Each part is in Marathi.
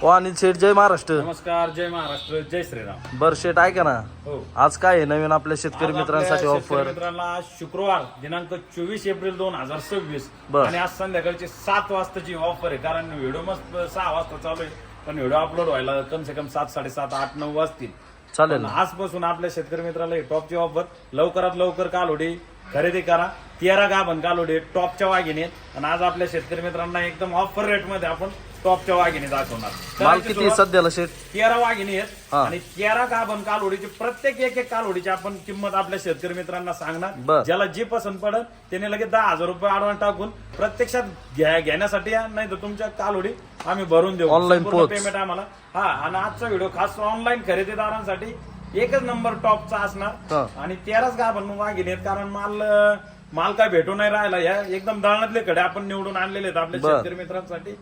हो अनिल शेठ, जय महाराष्ट्र. नमस्कार, जय महाराष्ट्र, जय श्रीराम. बर शेठ, ऐका ना, हो. आज काय आहे नवीन आपल्या शेतकरी आज मित्रांसाठी आपल्या शेतकरी ऑफर? मित्रांना आज शुक्रवार दिनांक 24 एप्रिल 2026 बर. आणि आज संध्याकाळची 7 वाजताची ऑफर आहे. कारण व्हिडिओ मस्त 6 वाजता चालू आहे, पण व्हिडिओ अपलोड व्हायला कम से कम 7, 7:30, 8, 9 वाजतील. चालेल पण ना. आजपासून आपल्या शेतकरी मित्राला टॉपची ऑफर, लवकरात लवकर कालोडी खरेदी करा. 13 गाभण कालोडी टॉपच्या वाघिणी आहेत. आणि आज आपल्या शेतकरी मित्रांना एकदम ऑफर रेट मध्ये आपण टॉपच्या वाघिणी दाखवणार. माल किती आहे सध्याला शेठ? 13 वाघिणी आहेत हा. आणि 13 गाभण कालोडीची प्रत्येक एक कालोडीची आपण किंमत आपल्या शेतकरी मित्रांना सांगणार. बर. ज्याला जी पसंत पडेल त्याने लगेच 10,000 रुपये ऍडव्हान्स टाकून प्रत्यक्षात घेण्यासाठी या, नाही तर तुमच्या कालोडी आम्ही भरून देऊ. Online पोच. पेमेंट आम्हाला. हा, आणि आजचा व्हिडिओ खास ऑनलाईन खरेदीदारांसाठी एकच नंबर टॉपचा असणार. हा. आणि 13च गाभण वाघिणी आहेत. कारण माल काय भेटू नाही राहिला. या एकदम दळणातले कडे आपण निवडून आणलेले आहेत आपल्या बर. शेतकरी मित्रांसाठी.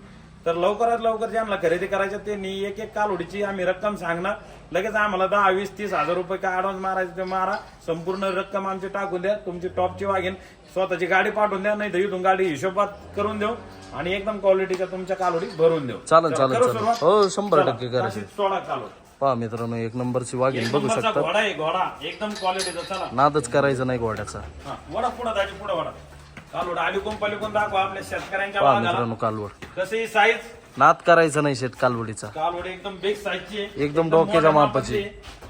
तर लवकरात लवकर ज्यांना खरेदी करायचं त्यांनी एक कालोडीची आम्ही रक्कम सांगणार. लगेच आम्हाला 10, 20, 30,000 रुपये काय ऍडव्हान्स मारायचं ते मारा. संपूर्ण रक्कम आमची टाकून द्या. तुमची टॉपची वाघीन स्वतःची गाडी पाठवून द्या, नाही तर इथून गाडी हिशोबात करून देऊ आणि एकदम क्वालिटीच्या तुमच्या कालोडी भरून देऊ. चालेल चला, चालेल करू चालेल. सुरुवात? हो 100% चला, करायचं. अशीच सोडा कालोडी. पहा मित्रांनो, एक नंबरची वाघीण एक बघू नंबरचा शकता. घोडा आहे, घोडा एकदम क्वालिटीचा. चला नादच करायचं नाही घोड्याचा. हा, वडा पुढे दाजी, पुढे वडा कालोड आलिकून पलिकून दाखवा आपल्या शेतकऱ्यांच्या पहा भागाला. मित्रांनो, कालवड कशी साईज नाद करायचं नाही शेठ कालवडीचा. कालवड एकदम बिग साईजची आहे. एकदम डोक्याच्या मोठ्या मापाची.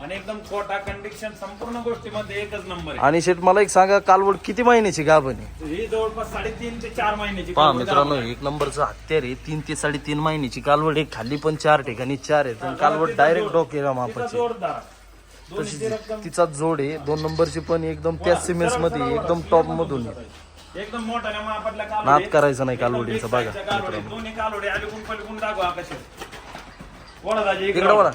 आणि एकदम कोटा कंडिशन संपूर्ण गोष्टीमध्ये एकच नंबर आहे. आणि शेठ मला एक सांगा, कालवड किती महिन्याची गाभण आहे? ही जवळपास 3.5 ते 4 महिन्याची पहा कालवड मित्रांनो, आहे. एक नंबरचं हत्यार आहे. 3 ते 3.5 महिन्याची कालवड आहे. खाली पण 4 ठिकाणी 4 आहेत. आणि कालवड तिचा डायरेक्ट जोड- डोक्याच्या तिचा मापाची. जोड धरा. दोन्हीची तशी रक्कम तिचा जोड आहे. 2 नंबरची पण एकदम त्याच सिमेंट्स मध्ये एकदम टॉप मधून आहे. एकदम मोठ्या मापातल्या कालवडी नाद आहे. करायचं नाही एकदम कालवडीचं, big बघा size च्या कालवडी. मित्रांनो. दोन्ही कालवडी आलिकून पलिकून दाखवा कसे. वडा दाजी इकडे बघा.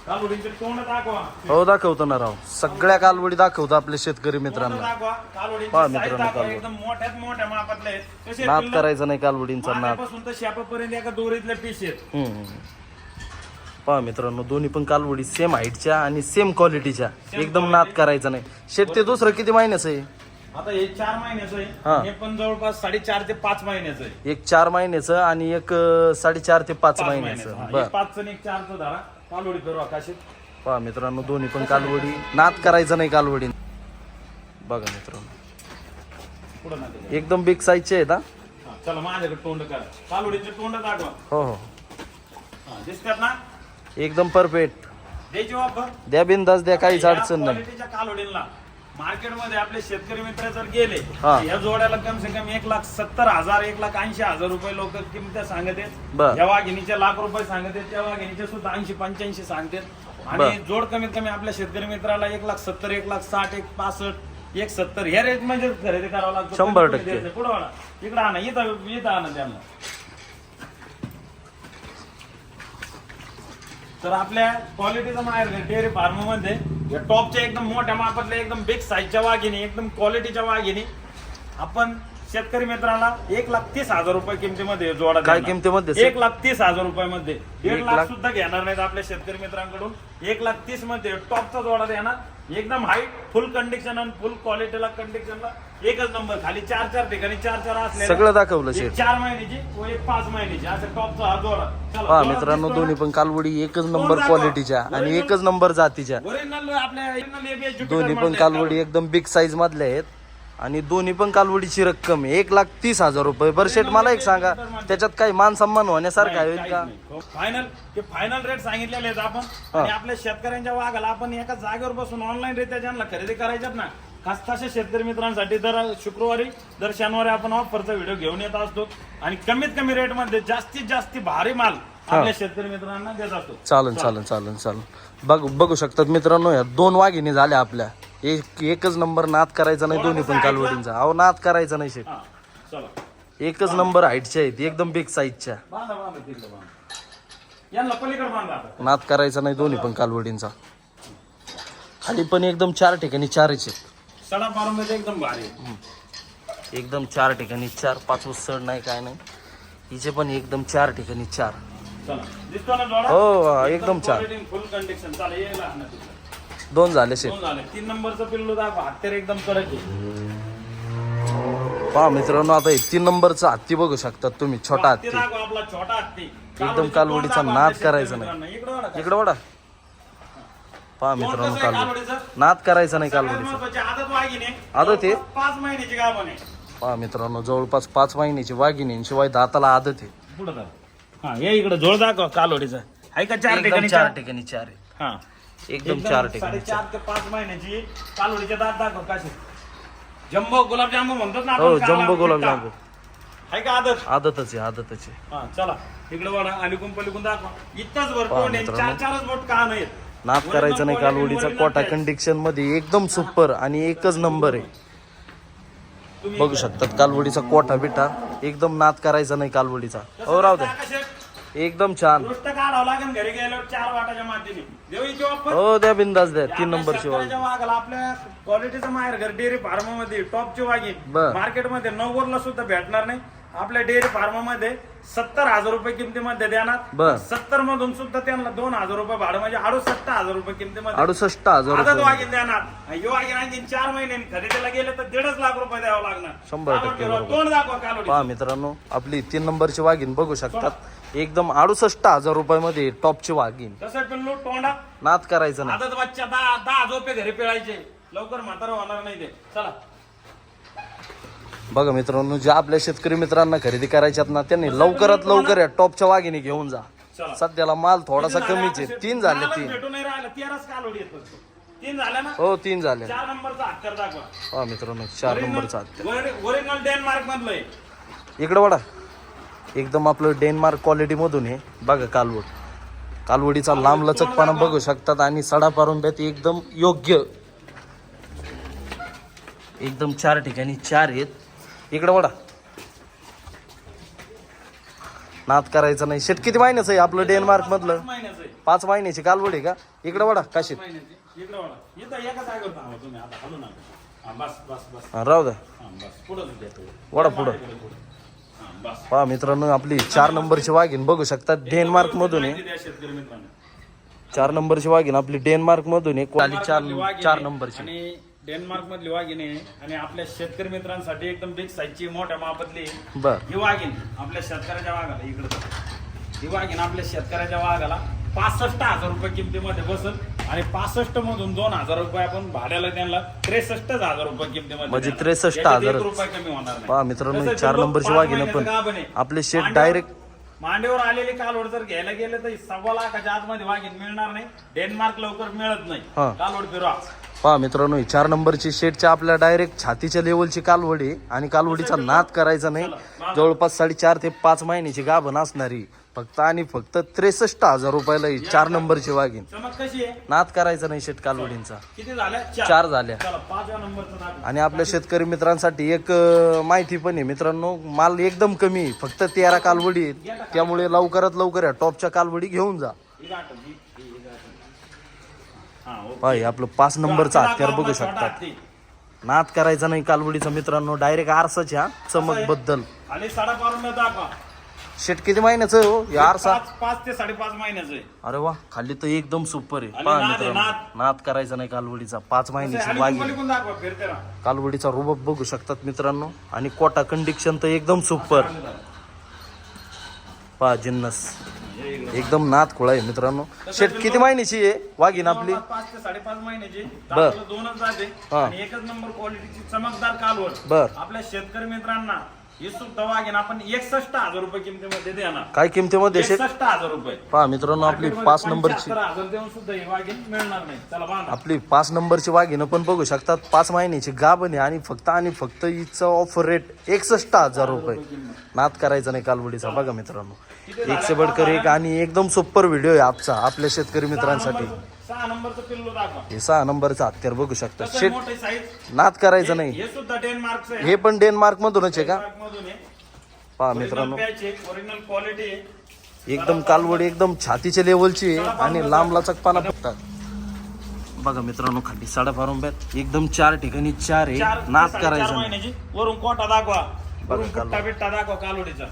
कालवडीचे तोंड दाखवा. हो दाखवतो ना राव, सगळ्या कालवडी दाखवतो आपल्या शेतकरी मित्रांना. दाखवा. कालवडीची पहा size मित्रांनो, दाखवा. कालवड. एकदम मोठ्यात मोठ्या मापातले आहेत. कसे नाद पिल्लं? करायचा नाही कालवडींचा नाद. मागापासून तर शेपापर्यंत एका दोरीतले पीस आहेत. पहा मित्रांनो, दोन्ही पण कालवडी सेम हाईटच्या आणि सेम क्वालिटीच्या. एकदम नाद करायचा नाही. शेट ते दुसरं किती महिन्याचं आहे? आता हे 4 महिन्याचं हा. आहे. हे पण जवळपास 4.5 ते 5 महिन्याचं आहे. एक 4 महिन्याचं आणि एक 4.5 ते 5 5 महिन्याचं. महिन्याचं. बर. 5 आणि 4 धरा. कालवडी करू आकाशित. पहा मित्रांनो, दोन्ही पण कालवडी. नाद करायचा नाही कालवडी. बघा मित्रांनो, पुढे ना ते. एकदम बिग साईजचे आहेत. हा हा, चला माझ्याकडे तोंड करा. कालवडीचे तोंड दाखवा. हो हो, हा, दिसतात ना? एकदम परफेक्ट. द्यायची वापर. द्या बिंदास द्या, काहीच अडचण नाही. क्वालिटीच्या कालवडींना मार्केटमध्ये आपले शेतकरी मित्र जर गेले हा. या जोड्याला कम से कम 1,70,000 1,80,000 रुपये लोक किंमत सांगत आहेत. बर. या वाघिणीचे लाख रुपये सांगत आहेत. त्या वाघिणीचे सुद्धा 80-85 सांगतात. बर. आणि जोड कमीत कमी आपल्या शेतकरी मित्राला 1,70,000 1,60,000 1,65,000 1,70,000 ह्या रेट मध्ये खरेदी करावं लागतं. 100%. पुढे वाढा. इकडे आणा, इथं आणा त्यांना. तर आपल्या क्वालिटीचं माहेर डेअरी फार्म मध्ये या टॉपच्या एकदम मोठ्या मापातल्या एकदम बिग साईजच्या वाघिणी, एकदम क्वालिटीच्या वाघिणी आपण शेतकरी मित्राला 1,30,000 रुपये किमतीमध्ये जोडा काय देणार. किमतीमध्ये? 1,30,000 रुपयामध्ये. 1 1 लाख लाख सुद्धा घेणार नाहीत आपल्या शेतकरी मित्रांकडून. 1,30,000 मध्ये टॉपचा जोडा देणार. एकदम हाईट, फुल कंडिशन आणि फुल क्वालिटीला कंडिशनला एकच नंबर. खाली 4 ठिकाणी 4 असले. सगळं दाखवलं शेठ. 4 महिन्याची व 5 महिन्याची असं टॉपचा हा जोडा. चला, पहा जोडा मित्रांनो, दिसतो ना? दोन्ही पण कालवडी एकच नंबर दाखवा. क्वालिटीच्या आणि Original- एकच नंबर जातीच्या. ओरिजिनल आपल्या original ABS Jupiter दोन्ही पण मधले कालवडी एकदम बिग साईज मधल्या आहेत. आणि दोन्ही पण कालवडीची रक्कम आहे 1,30,000 रुपये. बरं शेठ मला एक सांगा, त्याच्यात काही मान सन्मान होण्यासारखं आहे का? फायनल रेट सांगितलेले आहेत आपण. आणि आपल्या शेतकऱ्यांच्या वाघाला आपण एका जागेवर बसून ऑनलाईन रित्या ज्यांना खरेदी करायच्यात ना, खास तशा शेतकरी मित्रांसाठी दर शुक्रवारी दर शनिवारी आपण ऑफरचा व्हिडिओ घेऊन येत असतो. आणि कमीत कमी रेट मध्ये जास्तीत जास्त भारी माल आपल्या शेतकरी मित्रांना देत असतो. चालन चालन चालन चालन. बघू शकतात मित्रांनो, या 2 वाघिणी झाल्या आपल्या. एकच नंबर. नाद करायचा नाही दोन्ही पण कालवडींचा. अहो नाद करायचा नाही शेठ. हा, चला एकच नंबर हाईटच्या आहेत, एकदम बिग साईजच्या. बांधा बांधा तिथलं बांधा. यांना पलीकडे बांधा आता. नाद करायचा नाही दोन्ही पण कालवडींचा. खाली पण एकदम 4 ठिकाणी 4च आहेत. सडा मारून मध्ये एकदम भारी. एकदम 4 ठिकाणी 4. 5 सड नाही काय नाही. हिचे पण एकदम 4 ठिकाणी 4. चला, दिसतो ना जोडा? हो एकदम 4. फुल कंडिशन. चला, ये लहान तिथं. 2 झाले शेठ. 2 झाले. 3 नंबरचं पिल्लू दाखवा. हत्यार एकदम कडक आहे. पहा मित्रांनो, आता हे 3 नंबरचा हत्ती बघू शकतात तुम्ही, छोटा हत्ती. आपला छोटा हत्ती एकदम कालवडीचा नाद करायचा नाही. इकडे वडा. पहा मित्रांनो, कालवडी नाद करायचा नाही कालवडीचा. आदत वाघिणी आदत आहे. 5 महिन्याची गाभण आहे. पहा मित्रांनो, जवळपास 5 महिन्याची वाघिणी, शिवाय दाताला आदत आहे. पुढे हा ये इकडे जोड दाखव कालवडीचा आहे का. 4 ठिकाणी 4 ठिकाणी 4 आहे. हा एकदम 4 ठिकाणी 4.5 ते 5 महिन्याची कालवडीचे दात दाखव. कसे जम्बो गुलाबजामुन म्हणतात ना हो, आपण. जम्बो गुलाबजामुन आहे का आदत. आदतच आहे, आदतच आहे. हा चला इकडे वळा. अलिकून पलिकून दाखवा. इतकंच भर तोंड आहे. 4-4च बोट का नाहीत. नाद करायचं नाही कालवडीचा. कोटा कंडिक्शन मध्ये एकदम सुपर आणि एकच नंबर आहे. बघू शकतात कालवडीचा कोटा बिटा, एकदम नाद करायचा नाही कालवडीचा. हो राहू द्या, एकदम छान. दृष्ट काढावं लागेल घरी गेल्यावर 4 वाटाच्या मातीने. देवीची ऑफर हो द्या, बिंदास द्या. 3 नंबरची वाघ. वाघाला आपल्या क्वालिटीचं माहेर घर डेअरी फार्म मध्ये टॉपची वाघी बर. मार्केटमध्ये 90 ला सुद्धा भेटणार नाही. आपल्या डेअरी फार्म मध्ये 70,000 रुपये किमतीमध्ये देणार. बर. 70 मधून सुद्धा त्यांना 2,000 रुपये भाडं, म्हणजे 68,000 रुपये किमतीमध्ये 68,000 आदत रुपये. वाघीन देणार. यो वाघीन आणखी 4 महिन्यांनी खरेदीला गेले तर 1.5 लाख रुपये द्यावं लागणार. 100% बरोबर. तोंड दाखवा कालवडी. पहा मित्रांनो, आपली 3 नंबरची वाघीण बघू शकतात. एकदम 68,000 रुपयामध्ये टॉपची वाघीण. तसं पिल्लू तोंडा नाद करायचं नाही. आदत बच्चा 10 झोपे घरी पिळायचे. लवकर म्हातारा होणार नाही ते. चला बघा मित्रांनो, जे आपल्या शेतकरी मित्रांना खरेदी करायच्यात ना, त्यांनी लवकरात लवकर या टॉपच्या वाघिणी घेऊन जा. चला. सध्याला माल थोडासा कमीच आहे. 3 झाले. मालच 3 भेटून नाही राहिला. 13च कालवडी येत. 3 झाल्या ना. हो 3 झाले. 4 नंबरचा हत्यार दाखवा. पहा मित्रांनो, 4 नंबरचा हत्ती. ओरिजिनल डेन्मार्क मधलं. इकडे वडा. एकदम आपलं डेन्मार्क क्वालिटी मधून आहे. बघा कालवड. कालवडीचा लांब लचकपणा बघू शकतात आणि सडा पारुंब्यात एकदम योग्य. एकदम 4 ठिकाणी 4 आहेत. इकडे वडा. नाद करायचं नाही. शेट किती महिन्याचं आहे आपलं डेन्मार्क मधलं? 5 महिन्याचं आहे. 5 महिन्याची कालवड आहे का? इकडे वडा. काशीत महिन्याची. इकडे वळा. इथं एका जागेवर थांबा तुम्ही. आता हलू नका. हा बस बस बस. हा, राहू द्या. हा बस. पुढं देतो. वडा पुढं. हा बस. पहा मित्रांनो, आपली 4 नंबरची वाघीण बघू शकतात. डेन्मार्क मधून आहे. माहिती द्या शेतकरी मित्रांनो. 4 नंबरची वाघीण आपली डेन्मार्क मधून आहे. खाली डेन्मार्कमधली वाघिणी 4 नंबरची. आणि डेन्मार्क मधली वाघिणी आहे. आणि आपल्या शेतकरी मित्रांसाठी एकदम बिग साईजची मोठ्या मापातली बर. ही वाघीण आपल्या शेतकऱ्याच्या वाघाला. इकडे ही वाघीण आपल्या शेतकऱ्याच्या वाघाला 65,000 रुपये किमतीमध्ये बसल. आणि 65 मधून 2,000 रुपये आपण भाड्याला त्यांना 63,000 रुपये किमतीमध्ये म्हणजे देणार. 63,000. याच्यात 1 रुपया कमी होणार नाही. पहा मित्रांनो, तसं 4 लोक नंबरची 5 वाघीण महिन्याचं पण गाभण आहे. आपले शेट मांडीवर- डायरेक्ट मांडीवर आलेली कालवड जर घ्यायला गेले तर 1.25 लाखाच्या आतमध्ये वाघीण मिळणार नाही. डेन्मार्क लवकर मिळत नाही. हा. कालवड फिरवा. पहा मित्रांनो, 4 नंबरची शेटच्या आपल्या डायरेक्ट छातीच्या लेवलची कालवडी आणि कालवडीचा नाद करायचा नाही. जवळपास 4.5 ते 5 महिन्याची गाभण असणारी फक्त आणि फक्त 63,000 रुपयाला ही 4 नंबरची वाघीण. चमक कशी आहे? नाद करायचा नाही शेट कालवडींचा. किती झाल्या? 4 झाल्या. चला 5व्या नंबरचं दाखव. आणि आपल्या शेतकरी मित्रांसाठी एक माहिती पण आहे मित्रांनो, माल एकदम कमी आहे. फक्त 13 कालवडी आहेत. त्यामुळे लवकरात लवकर या टॉपच्या कालवडी घेऊन जा. ही गाठ, ही गाठ. हा, ओके. पहा हे आपलं 5 नंबरचा हत्यार बघू आपला छोटा शकतात. हत्ती. नाद करायचा नाही कालवडीचा मित्रांनो. डायरेक्ट आरसाच्या चमक बद्दल. आणि 5.5 दाखवा. शेट किती महिन्याचं हो हे आरसा? 5 ते 5.5 महिन्याचं आहे. अरे वा, खाली तर एकदम सुपर आहे. आणि पहा नाद आहे, मित्रांनो, नाद. नाद करायचा नाही कालवडीचा. 5 महिन्याची आणि वाघीण. कुंपलीकून दाखवा फिरते ना. कालवडीचा रुबाब बघू शकतात मित्रांनो. आणि कोटा कंडिक्शन तर एकदम सुपर. पहा जिन्नस एकदम नाद खोळा आहे मित्रांनो. शेट किती महिन्याची आहे वाघीण आपली? 5 ते 5.5 महिन्याची. बर. दाताला 2च जाते. हा. आणि एकच नंबर क्वालिटीची चमकदार कालवड. बर. आपल्या शेतकरी मित्रांना ही सुद्धा वाघीण आपण 61,000 रुपये किमतीमध्ये देणार. काय किमतीमध्ये शेट? 61,000 रुपये. पहा मित्रांनो, आपली 5 नंबरची 75,000 देऊन सुद्धा ही वाघीण मिळणार नाही. चला बांधा. आपली 5 नंबरची वाघीण पण बघू शकतात. 5 महिन्याची गाभण आहे आणि फक्त हिचं ऑफर रेट 61,000 रुपये. नाद करायचा नाही कालवडीचा. बघा मित्रांनो, एक से बढ़कर एक आणि एकदम सुपर व्हिडिओ आहे आजचा आपल्या शेतकरी मित्रांसाठी. 6 नंबरचं पिल्लू दाखवा. हे 6 नंबरचा हत्यार बघू शकतात. कसं आहे, शेट मोठी साईज. नाद करायचं नाही. हे सुद्धा डेन्मार्कचं आहे. हे पण डेन्मार्क मधूनच आहे का? डेन्मार्कमधून आहे. पहा मित्रांनो, ओरिजिनल क्वालिटी आहे. एकदम कालवडी एकदम छातीच्या लेवलची आहे आणि लांब लचकपणा बघतात. बघा मित्रांनो, खाली साडा पारुंब्यात एकदम 4 ठिकाणी 4 आहे. नाद करायचा नाही. महिन्याची. वरून कोटा दाखवा. वरून कालवड. कुट्टा बिट्टा दाखवा कालवडीचा.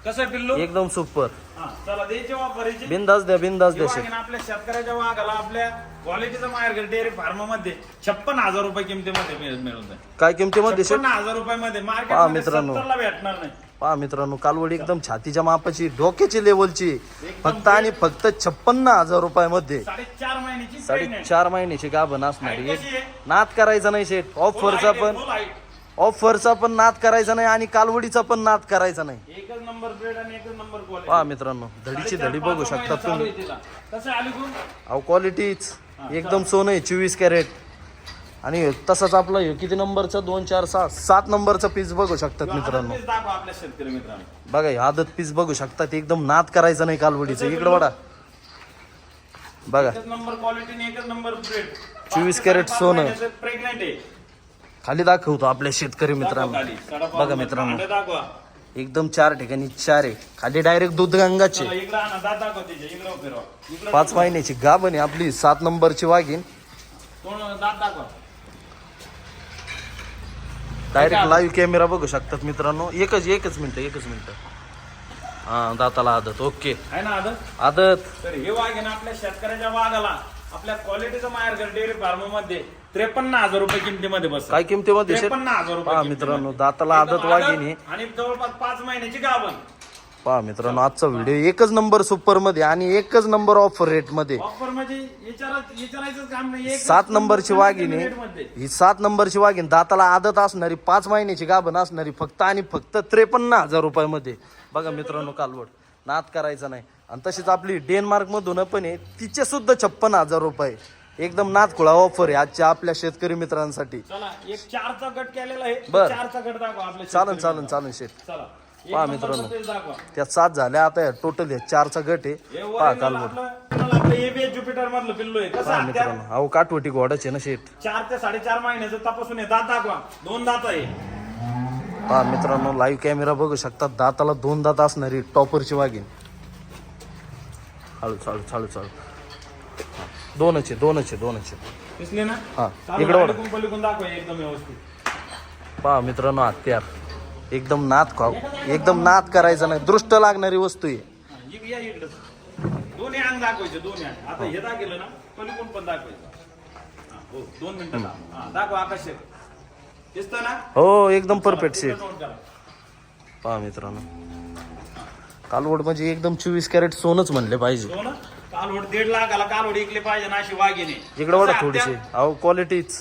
कसं आहे पिल्लू एकदम सुपर. हा, चला द्यायची वापरायची बिंदास द्या बिंदास द्या शेट. आपल्या शेतकऱ्याच्या वाघाला आपल्या क्वालिटीचं माहेर डेअरी फार्म मध्ये 56,000 रुपये किमतीमध्ये मिळून जाईल. काय किमतीमध्ये शेट? 56,000 रुपयामध्ये पहा मार्केट मित्रांनो. 70 ला भेटणार नाही. पहा मित्रांनो, कालवडी एकदम छातीच्या मापाची, डोक्याची लेवलची, फक्त आणि फक्त 56,000 रुपयामध्ये 4.5 महिन्याची pregnant. 4.5 महिन्याची गाभण असणारी. Height कशी आहे? नाद करायचा नाही शेट. Full ऑफरचा height आहे, पण full height. ऑफरचा पण नाद करायचा नाही आणि कालवडीचा पण नाद करायचा नाही. एकच नंबर ब्रेड आणि एकच नंबर क्वालिटी. पहा मित्रांनो, धडीची धडी बघू शकता तुम्ही. कसं आली तू अहो क्वालिटीच एकदम सोनं आहे, 24 कॅरेट. आणि तसंच आपलं हे किती नंबरचं, 2 4 6 7 नंबरचं पीस बघू शकतात मित्रांनो. दाखवा आपल्या शेतकरी मित्रांनो. बघा हे आदत पीस बघू शकतात, एकदम नाद करायचा नाही कालवडीचं. इकडे वडा बघा, एकच नंबर क्वालिटी आणि एकच नंबर ब्रेड. 24 कॅरेट सोनं. प्रेग्नेंट आहे. खाली दाखवतो आपल्या शेतकरी मित्रांनो. खाली बघा मित्रांनो, अंडे दाखवा. एकदम 4 ठिकाणी 4 आहे. खाली डायरेक्ट दूध गंगाचे. चला, इकडं आणा, दात दाखवा तिचे. इकडं फिरवा. इकडं 5 महिन्याची गाभण आहे आपली, 7 नंबरची वाघीन. दात दाखवा. डायरेक्ट लाईव्ह कॅमेरा बघू शकतात मित्रांनो. एकच मिनिट. हा, दाताला आदत. ओके, आहे ना आदत? आदत. तर हे वाघ आहे ना आपल्या शेतकऱ्याच्या वाघाला आपल्या क्वालिटीचं माहेर डेअरी फार्म मध्ये 53,000 रुपये किमतीमध्ये बस. काय किमतीमध्ये शेट? 53,000 रुपये पहा किमतीमध्ये. मित्रांनो, दाताला आदत वाघीन आहे. आणि जवळपास 5 महिन्याची गाभण. पहा मित्रांनो, आजचा व्हिडिओ एकच नंबर सुपर मध्ये आणि एकच नंबर ऑफर रेट मध्ये. ऑफर म्हणजे विचारायचं काम नाही. 7 नंबरची वाघीन आहे मध्ये. ही. 7 नंबरची वाघीन, दाताला आदत असणारी, 5 महिन्याची गाभण असणारी, फक्त आणि फक्त 53,000 रुपयामध्ये. बघा मित्रांनो, कालवड नाद करायचा नाही. आणि तशीच आपली डेन्मार्क मधून पण आहे, तिचे सुद्धा 56,000 रुपये. एकदम नादखुळा ऑफर आहे आजच्या आपल्या शेतकरी मित्रांसाठी. चला, एक 4चा गट केलेला आहे. बर. 4चा गट दाखवा आपल्या चालन शेतकरी चालन शेट. चला, पहा मित्रांनो, दाखवा. त्या 7 झाल्या, आता टोटल हे 4चा गट आहे. हे पहा original कालवड. आपलं एबीएस ज्युपिटर मधलं पिल्लू आहे. कसं पहा आहे त्या मित्रांनो, अहो काठवटी घोडाचे ना शेट. 4 ते 4.5 महिन्याचं तपासून आहे. दात दाखवा. 2 दात आहे. पहा मित्रांनो, लाईव्ह कॅमेरा बघू शकतात. दाताला 2 दात असणारी टॉपरची वाघीन. हळू चालू चालू चालू. दोनच आहे. दिसले ना? हा, चालू इकडे वळ. अलीकडून पलीकडून दाखवा एकदम व्यवस्थित. पहा मित्रांनो, हत्यार एकदम एकदम नाद करायचा नाही. दृष्ट लागणारी वस्तू आहे. हा, या इकडं. दोन्ही अंग दाखवायचे, दोन्ही अंग. आता हे दाखवलं ना, पलीकडून पण दाखवायचं. हा, हो, 2 मिनिटं दाखवा. हा, दाखवा आकाश. दिसतं ना? हो, एकदम परफेक्ट तिथं शेट. नोट करा. पहा मित्रांनो, कालवड म्हणजे एकदम 24 कॅरेट सोनच म्हणले पाहिजे. हो ना? कालवड 1.5 लाखाला कालवड इकले पाहिजे ना, अशी वाघिणी. इकडे वडा थोडीशी. अहो क्वालिटीच.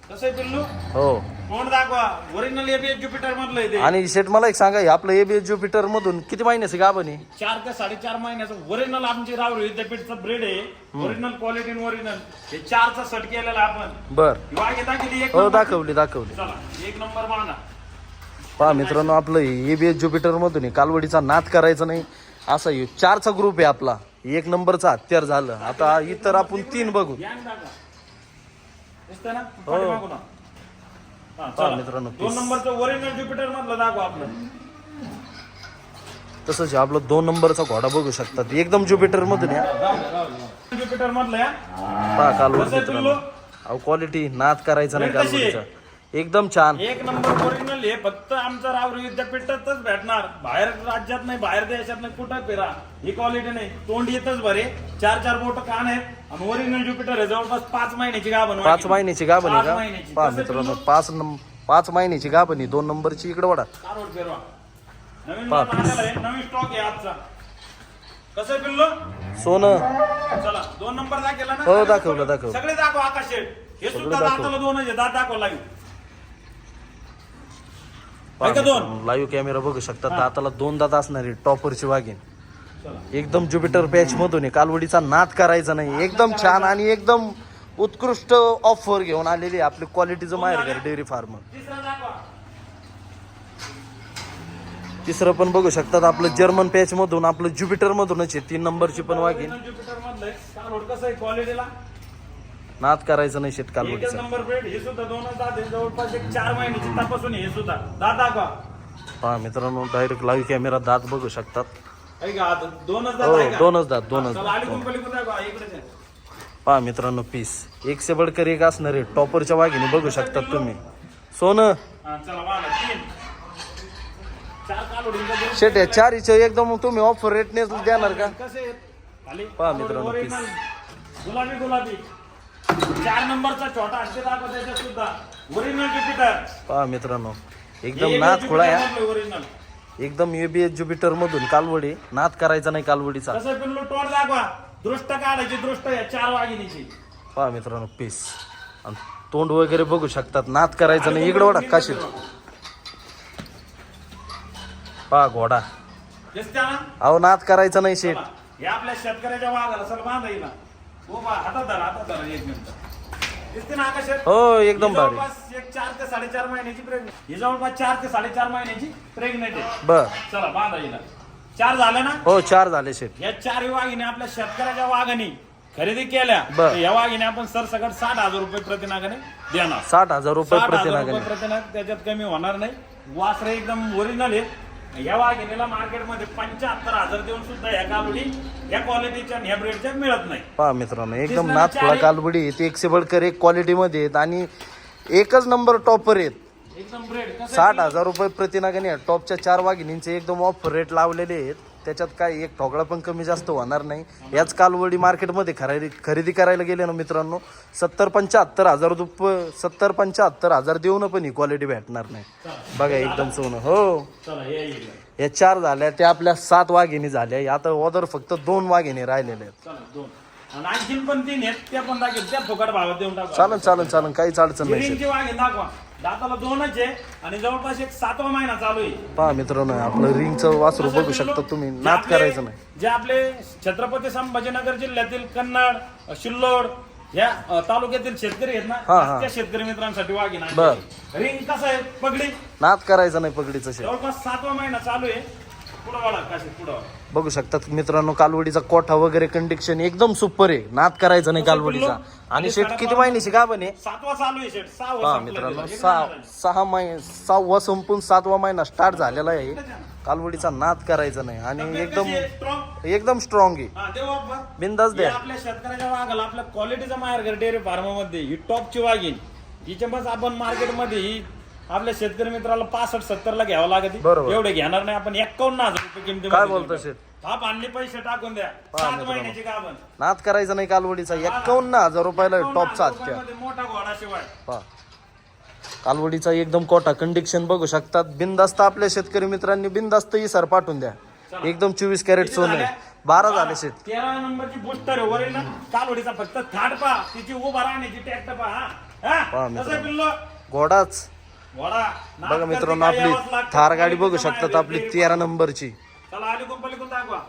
कसं आहे पिल्लू? हो. तोंड दाखवा. ओरिजिनल एबीएस ज्युपिटर मधलं आहे ते. आणि शेट मला एक सांगा, हे आपलं एबीएस ज्युपिटर मधून किती महिन्याची गाभण आहे? 4 ते 4.5 महिन्याचं ओरिजिनल आमची रावरी विद्यापीठचं ब्रेड आहे. Original quality original. हे 4चा सट केलेला आपण. बर. वाघे दाखवली एक हो, नंबर. दाखवली. चला, 1 नंबर बांधा. पहा मित्रांनो, आपलं एबीएस ज्युपिटर मधून आहे. कालवडीचा नाद करायचा नाही. असा 4चा ग्रुप आहे आपला. 1 नंबरचा हत्यार झालं. आता इतर आपण 3 बघू. यांग दाखवा. दिसतंय ना? हो. पाठीमागून हा. हा, पहा चला. मित्रांनो, 2 नंबरचं ओरिजिनल ज्युपिटर मधलं दाखवा आपलं. तसंच आपलं 2 नंबरचा घोडा बघू शकतात. एकदम ज्युपिटर मधून या. ज्युपिटर मधलं या. पहा कालवड कसं आहे मित्रांनो, पिल्लू? अहो क्वालिटी नाद करायचा नाही वेळ कशी आहे? कालवडीचा. एकदम छान. 1 नंबर ओरिजिनल हे फक्त आमचं रावरी विद्यापीठातच भेटणार. बाहेर राज्यात नाही, बाहेर देशात नाही, कुठं फिरा ही क्वालिटी नाही. तोंड येतच बरे. 4 बोट कान आहेत. आणि ओरिजिनल ज्युपिटर आहे. जवळपास 5 महिन्याची गाभण. 5 महिन्याची गाभण आहे 5 का? महिन्याची. पहा कसं मित्रांनो, पिल्लू? 5 महिन्याची गाभण आहे. 2 नंबरची. इकडे वडा. कारोड फिरवा. नवीन पहा, माल आलेला आहे. नवीन स्टॉक आहे आजचा. कसं आहे पिल्लू? सोनं. चला, 2 नंबर दाखवला ना? हो, दाखवलं. सगळे दाखवा आकाश शेठ. हे सुद्धा दाताला 2 आहे. दात दाखवा लाईव्ह. ऐका 2. लाईव्ह कॅमेरा बघू शकता. दाताला 2 दात असणारी टॉपरची वाघीन. चला. एकदम ज्युपिटर पॅच मधून आहे. कालवडीचा नाद करायचा नाही. एकदम छान आणि एकदम उत्कृष्ट ऑफर घेऊन आलेली आहे आपली क्वालिटीचं माहेर डेअरी फार्म. तिसरा दाखवा. तिसरं पण बघू शकतात. आपलं जर्मन पॅच मधून, आपलं ज्युपिटर मधूनच आहे. 3 नंबरची पण वाघीन. ज्युपिटर मधलं कारोड. कसं आहे क्वालिटीला? नाद करायचं नाही शेट एकच कालवडीचा. Number bread. हे सुद्धा 2 दात आहे. जवळपास 4 महिन्याची तपासून हे सुद्धा. दात दाखवा. पहा मित्रांनो, डायरेक्ट लाईव्ह कॅमेरा दात बघू शकतात. ऐका आता 2च दात हो, आहे का? 2च दात. 2च चला, दात. अलीकडून पलीकडून दाखवा. इकडेच आहे. पहा मित्रांनो, पीस एक से बडकर एक असणारे टॉपरच्या वाघिणी बघू शकतात तुम्ही. सोनं. हा, चला वाला 3. 4 काल कालवडींचा शेट या चारीचे एकदम तुम्ही ऑफर रेटने देणार का? कसे आहेत? खाली पहा मित्रांनो, ओरिजिनल गुलाबी 4 नंबरचा छोटा हत्ती दाखव त्याच्यात सुद्धा ओरिजिनल ज्युपिटर. पहा मित्रांनो एकदम नाद खुळा या, ओरिजिनल एकदम UBS ज्युपिटर मधून कालवडी. नाद करायचा नाही कालवडीचा. कसं पिल्लू तोड दाखवा, दृष्ट काढायची, दृष्ट या 4 वाघिणीची. पहा मित्रांनो पीस आणि तोंड वगैरे बघू शकतात. नाद करायचा नाही. इकडे वडा काशीत. पहा घोडा. दिसत्या ना? अहो नाद करायचा नाही शेट. या आपल्या शेतकऱ्याच्या वाघाला चल बांधा येईल. हो बा, हातात धरा 1 मिनिट. दिसते ना आकाश? हो एकदम भारी. जवळपास एक 4 ते 4.5 महिन्याची प्रेग्नेंट. ही जवळपास 4 ते 4.5 महिन्याची प्रेग्नेंट आहे. बर चला बांधा येईल. 4 झालं ना? हो 4 झाले शेट. या 4 वाघिणी आपल्या शेतकऱ्याच्या वाघानी खरेदी केल्या बर. तर या वाघिणी आपण सरसकट 60,000 रुपये प्रतिनागाने देणार. 60,000 रुपये 60,000 प्रतिनागाने. रुपये प्रतिनाग, त्याच्यात कमी होणार नाही. वासरे एकदम ओरिजिनल आहे. या वाघिणीला मार्केटमध्ये 75,000 देऊन सुद्धा या कालवडी या क्वालिटीच्या ह्या ब्रेडच्या मिळत नाही. पहा मित्रांनो एकदम नाद खुळा कालवडी आहेत. 100 बडकर 1 क्वालिटी मध्ये आहेत आणि एकच नंबर टॉपर आहेत. एकदम ब्रेड 60,000 रुपये प्रतिनागाने टॉपच्या 4 वाघिणींचे एकदम ऑफर रेट लावलेले आहेत. त्याच्यात काय एक ठोकळा पण कमी जास्त होणार नाही. याच कालवडी मार्केटमध्ये खरेदी करायला गेले ना मित्रांनो 70-75,000 रुपये 70-75,000 देऊन पण ही क्वालिटी भेटणार नाही. बघा एकदम सोनं. हो चला हे येईल. या 4 झाल्या त्या आपल्या 7 वाघिणी झाल्या. आता ऑर्डर फक्त 2 वाघिणी राहिलेले आहेत. चला 2 आणि आणखीन पण 3 आहेत त्या पण दाखवेल. त्या फुकट भावात देऊन टाकू. चालन काहीच अडचण नाही. रिंगची वाघीण दाखवा. दाताला 2च आहे आणि जवळपास एक 7वा महिना चालू आहे. पहा मित्रांनो आपलं रिंगचं वासरू बघू शकता तुम्ही. नाद करायचं नाही. जे आपले छत्रपती संभाजीनगर जिल्ह्यातील कन्नड, शिल्लोड या तालुक्यातील शेतकरी आहेत ना, त्या शेतकरी मित्रांसाठी वाघीण आहे. बर. रिंग कसं आहे? पगडी नाद करायचं नाही पगडीचं शेट. जवळपास 7वा महिना चालू आहे. पुढं वाढा काशी पुढं. बघू शकतात मित्रांनो कालवडीचा कोठा वगैरे कंडिक्शन एकदम सुपर आहे. नाद करायचं नाही कालवडीचा. आणि शेट किती महिन्याची गाभण आहे? 7वा चालू आहे शेट. 6वा पहा संपलं मित्रांनो तिला. 6 महिने 6वा संपून 7वा महिना स्टार्ट झालेला आहे. कालवडीचा नाद करायचा नाही आणि कशी आहे? Strong? एकदम स्ट्रॉंग आहे. हा, देऊ आपण. बिंदास हे द्या. आपल्या शेतकऱ्याच्या वाघाला आपल्या क्वालिटीचा मार्केट डेअरी फार्म मध्ये ही टॉपची वाघीण. हिच्या बस आपण मार्केटमध्ये ही आपल्या शेतकरी मित्राला 65-70 ला घ्यावं लागते. बरोबर. एवढे घेणार नाही आपण. 51,000 रुपये किमती. काय बोलतो शेट? हा आणले पैसे टाकून द्या. 7 महिन्याची गाभण. नाद करायचा नाही कालवडीचा. 51,000 रुपयाला टॉपचा हत्या. रुपयामध्ये मोठा घोडा शिवाय. पहा कालवडीचा एकदम कोटा कंडिक्शन बघू शकतात. बिंदास्त आपल्या शेतकरी मित्रांनी बिंदास्त सर पाठवून द्या. एकदम 24 कॅरेट सोनं. 12 झाले शेट. 13 नंबरची बुस्टर वरील ना कालवडीचा फक्त थाट पा, तिची उभा राहण्याची टॅक्ट पा. पहा कसं मित्रांनो. पिल्लो घोडाच घोडा. बघा मित्रांनो आपली थार गाडी बघू शकतात आपली 13 नंबरची. चला आली कंपनी दाखवा.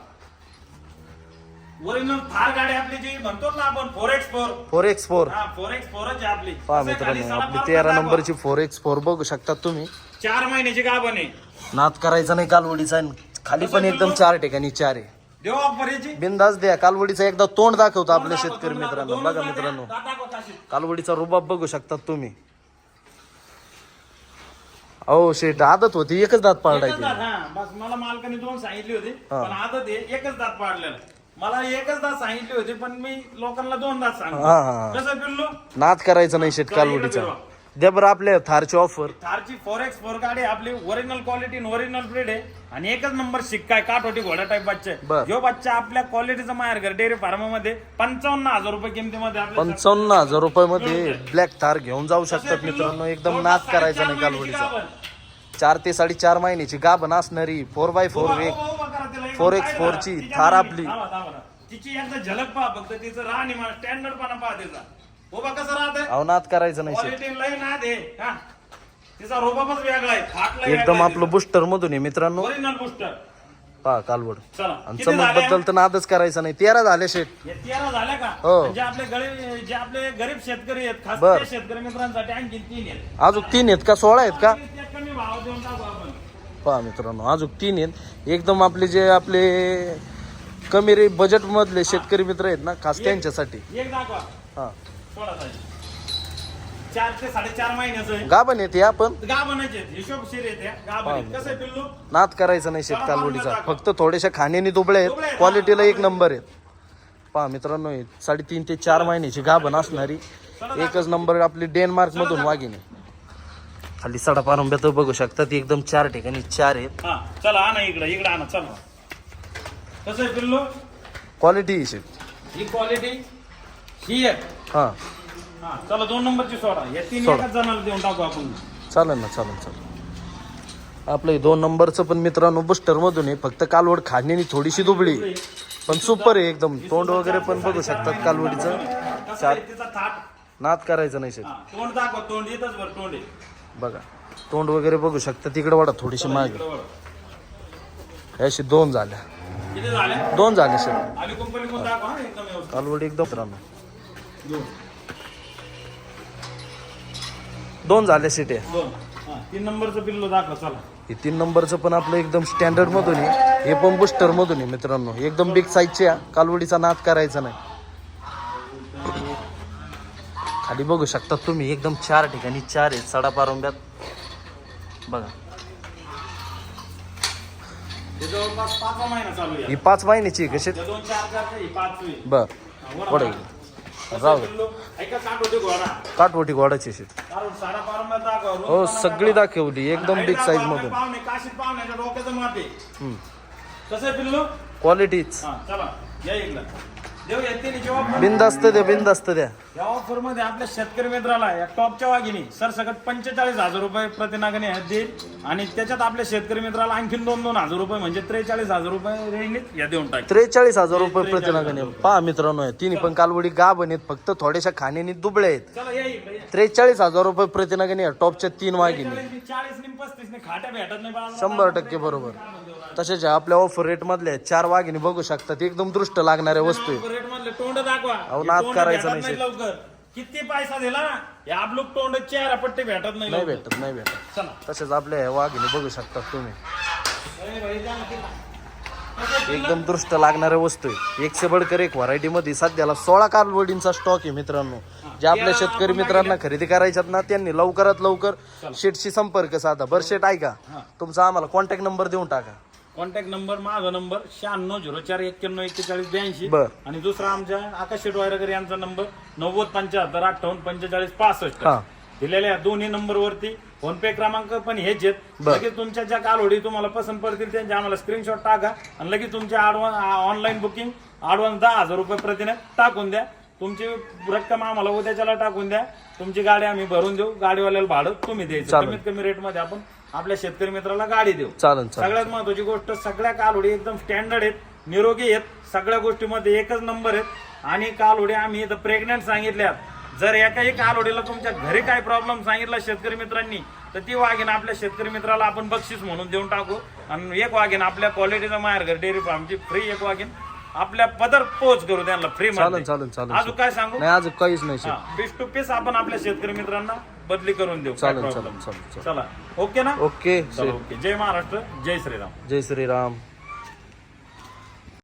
ओरिजिनल थार गाडी आपली जी म्हणतो ना आपण 4x4. 4x4. हा 4x4 च आहे आपली. पहा कसं आहे खाली मित्रांनो सडा आपली मारून 13 दाखवा. नंबरची 4x4 बघू शकतात तुम्ही. 4 महिन्याची गाभण आहे. नाद करायचा नाही कालवडीचा. आणि खाली पण एकदम 4 ठिकाणी 4 आहे. देऊ ऑफरची. बिंदास द्या. कालवडीचा एकदा तोंड दाखवतो आपल्या शेतकरी मित्रांनो. बघा मित्रांनो कालवडीचा रुबाब बघू शकतात तुम्ही. अहो शेट आदत होती. एकच दात पाडायची. बस मला मालकाने 2 सांगितली होती पण आता ते एकच दात पाडलेला. मला एकच दात सांगितली होती पण मी लोकांना 2 दात सांगतो. हा. कसं पिल्लू? नाद करायचा नाही शेट कालवडीचा. द्या बरं आपल्या थारची ऑफर. थारची 4x4 गाडी आपली ओरिजिनल क्वालिटी ओरिजिनल ब्रीड आहे आणि एकच नंबर शिक्का आहे. काठोटी घोडा टाईप बच्चा बर. आहे. जो बच्चा आपल्या क्वालिटीचा माहेर घर डेअरी फार्म मध्ये 55,000 रुपये किमतीमध्ये आपल्या 55,000 रुपये मध्ये ब्लॅक थार घेऊन जाऊ शकतात मित्रांनो. एकदम नाद करायचा नाही कालवडीचा. 4 ते 4.5 महिन्याची गाभण असणारी 4x4 4x4 ची थार आपली. तिची एकदा झलक पहा फक्त. तिचं राहणी स्टँडर्ड पणा पहा तिचा. उभा कसं राहत अहो नाद करायचं नाही शेट. क्वालिटी लय ना दे. तिचा रोबापच वेगळा आहे. फाटला एकदम आपलं बुस्टर मधून आहे मित्रांनो. Original booster. पहा कालवड. चला आणि किती चमक झाल्या? बद्दल तर नादच करायचा नाही. 13 झाले शेट. हे 13 झाल्या का? हो. जे आपले गरीब शेतकरी आहेत खास बर. त्या शेतकरी मित्रांसाठी आणखी 3 आहेत. अजून 3 आहेत का 16 आहेत का? त्या कमी भाव देऊन टाकू आपण. पहा मित्रांनो अजून 3 आहेत. एकदम आपले कमी रे बजेट मधले शेतकरी मित्र आहेत ना खास त्यांच्यासाठी. एक दाखवा. हा 16 साईज. 4 ते 4.5 महिन्याचं आहे. गाभण येते आपण. गाभणाचे आहेत. हिशोबशीर आहेत या गाभण. कसं आहे पिल्लू? नाद करायचं नाही शेत कालवडीचा. फक्त थोडेशा खाण्याने दुबळे आहेत. क्वालिटीला 1 नंबर आहेत. पहा मित्रांनो 3.5 ते 4 महिन्याची गाभण असणारी एकच नंबर आपली डेन्मार्क मधून वाघिणी. खाली सडा पारंब्यात बघू शकतात एकदम 4 ठिकाणी 4 आहेत. हा चला आणा इकडे आणा चला. कसं आहे पिल्लू? क्वालिटी शेट. ही क्वालिटी ही आहे. हा हा चला 2 नंबरची सोडा. या 3 सोडा. एकाच जणाला देऊन टाकू आपण. चालेल ना चालेल. आपलं हे 2 नंबरचं पण मित्रांनो बुस्टर मधून आहे. फक्त कालवड खाण्यानी थोडीशी दुबळी पण सुपर आहे एकदम. तोंड वगैरे पण बघू शकतात कालवडीचं. कसं आहे तिचा थाट? नाद करायचं नाही शेट. हा, तोंड दाखव. तोंड येतच बरं तोंड आहे. बघा तोंड वगैरे बघू शकता. तिकडे वाढा थोडीशी मागे. इकडं वळ. अशी 2 झाल्या. किती झाले? 2 झाले शेट. आली कंपनी कोण दाखव हा एकदम व्यवस्थित. कालवडी एकदम मित्रांनो दोन. 2 झाले शेट आहे. दोन. हा 3 नंबरचं पिल्लू दाखव चला. हे 3 नंबरचं पण आपलं एकदम स्टँडर्ड मधून आहे. हे पण बुस्टर मधून आहे मित्रांनो. एकदम बिग साईजचे आहे. कालवडीचा नाद करायचा नाही. खाली बघू शकता तुम्ही एकदम 4 ठिकाणी 4 आहेत सडा पारंब्यात बघा. हे जवळपास 5 महिना चालू आहे. ही 5 महिन्याची आहे कशी. 2 4 ही 5वी. बर पडेल राहू दे. ऐका काट होते घोडा. काठवटी गोडाची शेत. कारण साडा पारंब्यात दाखव. हो सगळी दाखवली एकदम बिग साईज मधून. पाहुणे काशीत पाहुण्याच्या डोक्याचं माते. कसं आहे पिल्लू? क्वालिटीच हा चला या इकडं. देऊ येते जॉब. बिंदास्त द्या. या ऑफर मध्ये आपल्या शेतकरी मित्राला या टॉपच्या वाघिनी सरसकट 45,000 रुपये प्रतिनागाने देईल आणि त्याच्यात आपल्या शेतकरी मित्राला आणखीन 2,000 रुपये म्हणजे 43,000 रुपये रेंजनीत या देऊन टाक. 43,000 रुपये प्रतिनागाने. पहा मित्रांनो तिन्ही पण कालवडी गाभ आहेत. फक्त थोड्याशा खाण्यानी दुबळे आहेत. चला या इकडे. 43,000 रुपये प्रतिनागाने टॉपच्या 3 वाघिनी. 40 नि 35 नि खाट्या भेटत नाही बाळा. 100% बरोबर. तसेच आपल्या ऑफर रेट मधल्या 4 वाघिनी बघू शकतात. एकदम दृष्ट लागणाऱ्या वस्तू आहे. रेट मधले तोंड दाखवा. अहो, हे नाद तोंड करायचं भेटत नाही लवकर. किती पैसा दिला ना या आपलं तोंड चेहरा पट्टी भेटत नाही नाही लवकर. भेटत. चला तसेच आपल्या वाघिनी बघू शकतात तुम्ही अरे भाई, जा ना. एकदम दृष्ट लागणाऱ्या वस्तू आहे. 1 से बडकर 1 व्हरायटी मध्ये सध्याला 16 कालवडींचा स्टॉक आहे मित्रांनो. जे आपल्या शेतकरी मित्रांना खरेदी करायच्यात ना त्यांनी लवकरात लवकर शेटशी संपर्क साधा. बरं शेट ऐका तुमचा आम्हाला कॉन्टॅक्ट नंबर देऊन टाका. कॉन्टॅक्ट नंबर माझा नंबर 9604914142 बर. आणि दुसरा आमच्या आकाश शेटवायरकर यांचा नंबर 9075584565 हा दिलेल्या या दोन्ही नंबरवरती फोन पे क्रमांक पण हेच आहेत. बर. लगेच तुमच्या ज्या कालवडी तुम्हाला पसंत पडतील त्यांचे आम्हाला स्क्रीनशॉट टाका आणि लगेच तुमच्या ऑनलाईन बुकिंग ॲडव्हान्स 10,000 रुपये प्रतिने टाकून द्या. तुमची रक्कम आम्हाला उद्याच्याला टाकून द्या. तुमची गाडी आम्ही भरून देऊ. गाडीवाल्याला भाडं तुम्ही द्यायचं. चालेल. कमीत कमी रेट मध्ये आपण आपल्या शेतकरी मित्राला गाडी देऊ. चालेल सगळ्यात महत्वाची गोष्ट सगळ्या कालवडी एकदम स्टँडर्ड आहेत, निरोगी आहेत, सगळ्या गोष्टीमध्ये एकच नंबर आहेत. आणि कालवडी आम्ही इथं प्रेग्नंट सांगितल्यात. जर एकाही कालवडीला तुमच्या घरी काय प्रॉब्लेम सांगितला शेतकरी मित्रांनी तर ती वाघीण आपल्या शेतकरी मित्राला आपण बक्षीस म्हणून देऊन टाकू. आणि 1 वाघीण आपल्या क्वालिटीचा माहेरघर डेअरी फार्मची फ्री 1 वाघीण आपल्या पदर पोच करू त्यांना फ्री मध्ये. चालेल अजून काय सांगू? नाही अजून काहीच नाही शेट. पीस टू पीस आपण आपल्या शेतकरी मित्रांना बदली करून देऊ. काय चालेल problem? चालेल. चला ओके ना. ओके चला, ओके. जय महाराष्ट्र, जय श्रीराम. जय श्रीराम.